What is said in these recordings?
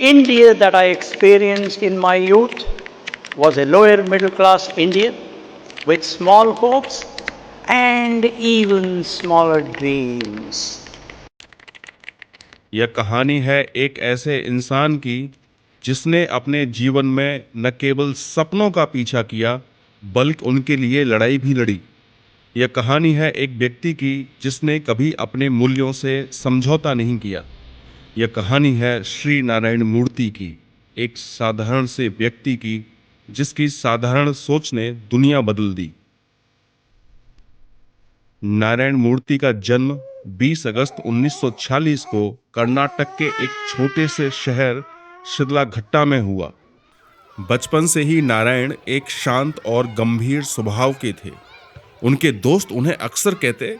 India that I experienced in my youth was a lower middle class India with small hopes and even smaller dreams. यह कहानी है एक ऐसे इंसान की जिसने अपने जीवन में न केवल सपनों का पीछा किया बल्कि उनके लिए लड़ाई भी लड़ी। यह कहानी है एक व्यक्ति की जिसने कभी अपने मूल्यों से समझौता नहीं किया। यह कहानी है श्री नारायण मूर्ति की, एक साधारण से व्यक्ति की जिसकी साधारण सोच ने दुनिया बदल दी। नारायण मूर्ति का जन्म 20 अगस्त 1946 को कर्नाटक के एक छोटे से शहर शिदलाघट्टा में हुआ। बचपन से ही नारायण एक शांत और गंभीर स्वभाव के थे। उनके दोस्त उन्हें अक्सर कहते,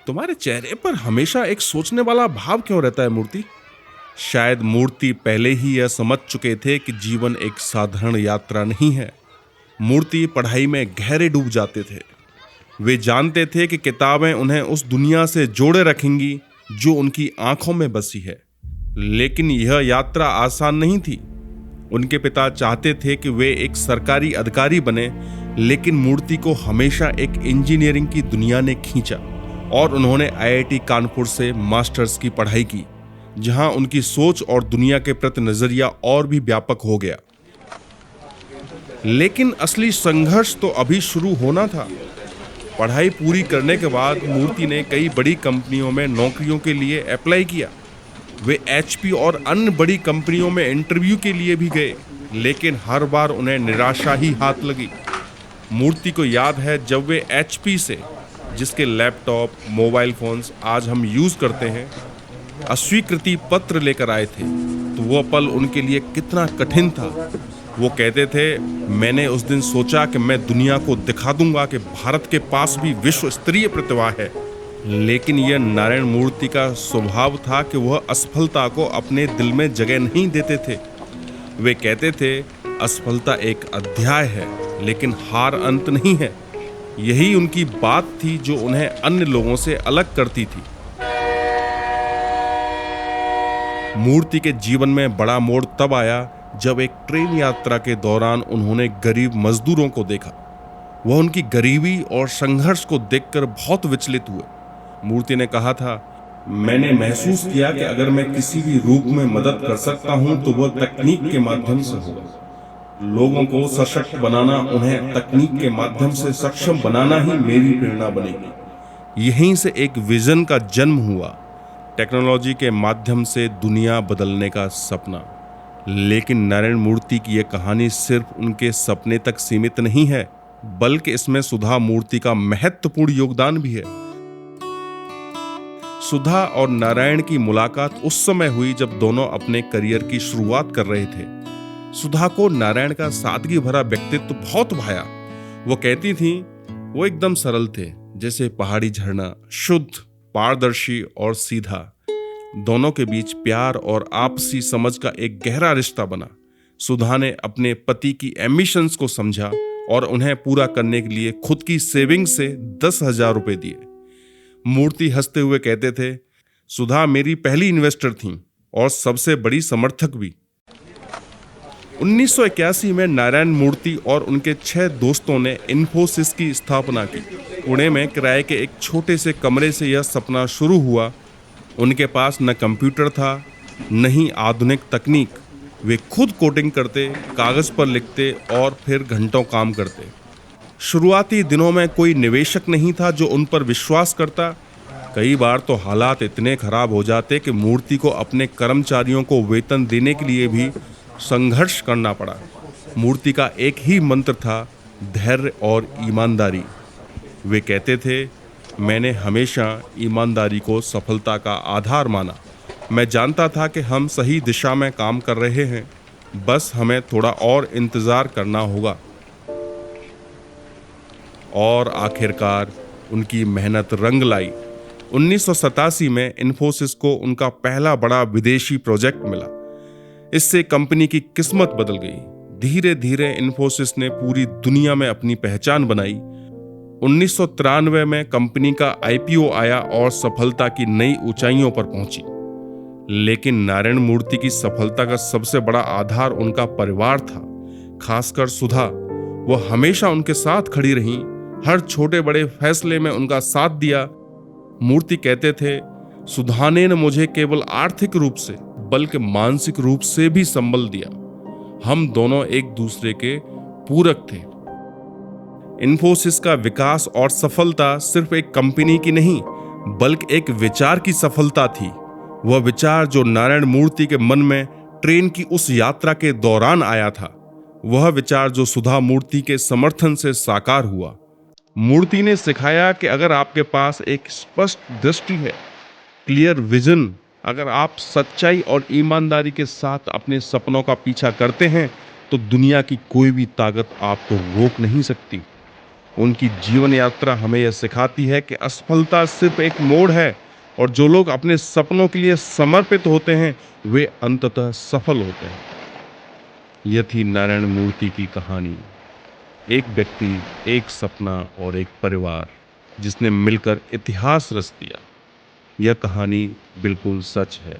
तुम्हारे चेहरे पर हमेशा एक सोचने वाला भाव क्यों रहता है मूर्ति? शायद मूर्ति पहले ही यह समझ चुके थे कि जीवन एक साधारण यात्रा नहीं है। मूर्ति पढ़ाई में गहरे डूब जाते थे। वे जानते थे कि किताबें उन्हें उस दुनिया से जोड़े रखेंगी जो उनकी आंखों में बसी है। लेकिन यह यात्रा आसान नहीं थी। उनके पिता चाहते थे कि वे एक सरकारी अधिकारी बने, लेकिन मूर्ति को हमेशा एक इंजीनियरिंग की दुनिया ने खींचा और उन्होंने आईआईटी कानपुर से मास्टर्स की पढ़ाई की, जहां उनकी सोच और दुनिया के प्रति नजरिया और भी व्यापक हो गया। लेकिन असली संघर्ष तो अभी शुरू होना था। पढ़ाई पूरी करने के बाद मूर्ति ने कई बड़ी कंपनियों में नौकरियों के लिए अप्लाई किया। वे एचपी और अन्य बड़ी कंपनियों में इंटरव्यू के लिए भी गए, लेकिन हर बार उन्हें निराशा ही हाथ लगी। मूर्ति को याद है जब वे एचपी से, जिसके लैपटॉप मोबाइल फोन्स आज हम यूज करते हैं, अस्वीकृति पत्र लेकर आए थे, तो वह पल उनके लिए कितना कठिन था। वो कहते थे, मैंने उस दिन सोचा कि मैं दुनिया को दिखा दूंगा कि भारत के पास भी विश्व स्तरीय प्रतिभा है। लेकिन यह नारायण मूर्ति का स्वभाव था कि वह असफलता को अपने दिल में जगह नहीं देते थे। वे कहते थे, असफलता एक अध्याय है, लेकिन हार अंत नहीं है। यही उनकी बात थी जो उन्हें अन्य लोगों से अलग करती थी। मूर्ति के जीवन में बड़ा मोड़ तब आया जब एक ट्रेन यात्रा के दौरान उन्होंने गरीब मजदूरों को देखा। वह उनकी गरीबी और संघर्ष को देखकर बहुत विचलित हुए। मूर्ति ने कहा था, मैंने महसूस किया कि अगर मैं किसी भी रूप में मदद कर सकता हूं तो वह तकनीक के माध्यम से होगा। लोगों को सशक्त बनाना, उन्हें तकनीक के माध्यम से सक्षम बनाना ही मेरी प्रेरणा बनेगी। यहीं से एक विजन का जन्म हुआ, टेक्नोलॉजी के माध्यम से दुनिया बदलने का सपना। लेकिन नारायण मूर्ति की यह कहानी सिर्फ उनके सपने तक सीमित नहीं है, बल्कि इसमें सुधा मूर्ति का महत्वपूर्ण योगदान भी है। सुधा और नारायण की मुलाकात उस समय हुई जब दोनों अपने करियर की शुरुआत कर रहे थे। सुधा को नारायण का सादगी भरा व्यक्तित्व बहुत भाया। वो कहती थीं, वो एकदम सरल थे, जैसे पहाड़ी झरना, शुद्ध, पारदर्शी और सीधा। दोनों के बीच प्यार और आपसी समझ का एक गहरा रिश्ता बना। सुधा ने अपने पति की एम्बिशंस को समझा और उन्हें पूरा करने के लिए खुद की सेविंग से 10,000 रुपए दिए। मूर्ति हंसते हुए कहते थे, सुधा मेरी पहली इन्वेस्टर थी और सबसे बड़ी समर्थक भी। 1981 में नारायण मूर्ति और उनके 6 दोस्तों ने इन्फोसिस की स्थापना की। पुणे में किराए के एक छोटे से कमरे से यह सपना शुरू हुआ। उनके पास न कंप्यूटर था, न ही आधुनिक तकनीक। वे खुद कोडिंग करते, कागज पर लिखते और फिर घंटों काम करते। शुरुआती दिनों में कोई निवेशक नहीं था जो उन पर विश्वास करता। कई बार तो हालात इतने खराब हो जाते कि मूर्ति को अपने कर्मचारियों को वेतन देने के लिए भी संघर्ष करना पड़ा। मूर्ति का एक ही मंत्र था, धैर्य और ईमानदारी। वे कहते थे, मैंने हमेशा ईमानदारी को सफलता का आधार माना। मैं जानता था कि हम सही दिशा में काम कर रहे हैं, बस हमें थोड़ा और इंतजार करना होगा। और आखिरकार उनकी मेहनत रंग लाई। 1987 में इन्फोसिस को उनका पहला बड़ा विदेशी प्रोजेक्ट मिला। इससे कंपनी की किस्मत बदल गई। धीरे धीरे इन्फोसिस ने पूरी दुनिया में अपनी पहचान बनाई। 1993 में कंपनी का आईपीओ आया और सफलता की नई ऊंचाइयों पर पहुंची। लेकिन नारायण मूर्ति की सफलता का सबसे बड़ा आधार उनका परिवार था, खासकर सुधा। वो हमेशा उनके साथ खड़ी रहीं, हर छोटे बड़े फैसले में उनका साथ दिया। मूर्ति कहते थे, सुधा ने न मुझे केवल आर्थिक रूप से बल्कि मानसिक रूप से भी संबल दिया। हम दोनों एक दूसरे के पूरक थे। इन्फोसिस का विकास और सफलता सिर्फ एक कंपनी की नहीं बल्कि एक विचार की सफलता थी। वह विचार जो नारायण मूर्ति के मन में ट्रेन की उस यात्रा के दौरान आया था, वह विचार जो सुधा मूर्ति के समर्थन से साकार हुआ। मूर्ति ने सिखाया कि अगर आपके पास एक स्पष्ट दृष्टि है, क्लियर विजन, अगर आप सच्चाई और ईमानदारी के साथ अपने सपनों का पीछा करते हैं तो दुनिया की कोई भी ताकत आपको रोक नहीं सकती। उनकी जीवन यात्रा हमें यह सिखाती है कि असफलता सिर्फ एक मोड़ है और जो लोग अपने सपनों के लिए समर्पित होते हैं वे अंततः सफल होते हैं। यह थी नारायण मूर्ति की कहानी। एक व्यक्ति, एक सपना और एक परिवार जिसने मिलकर इतिहास रच दिया। यह कहानी बिल्कुल सच है।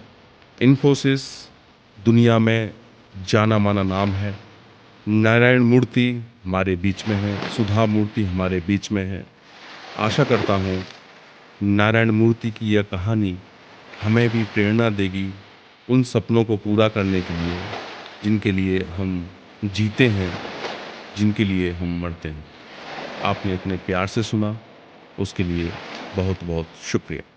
इन्फोसिस दुनिया में जाना माना नाम है। नारायण मूर्ति हमारे बीच में है, सुधा मूर्ति हमारे बीच में है। आशा करता हूँ नारायण मूर्ति की यह कहानी हमें भी प्रेरणा देगी उन सपनों को पूरा करने के लिए जिनके लिए हम जीते हैं, जिनके लिए हम मरते हैं। आपने इतने प्यार से सुना, उसके लिए बहुत बहुत शुक्रिया।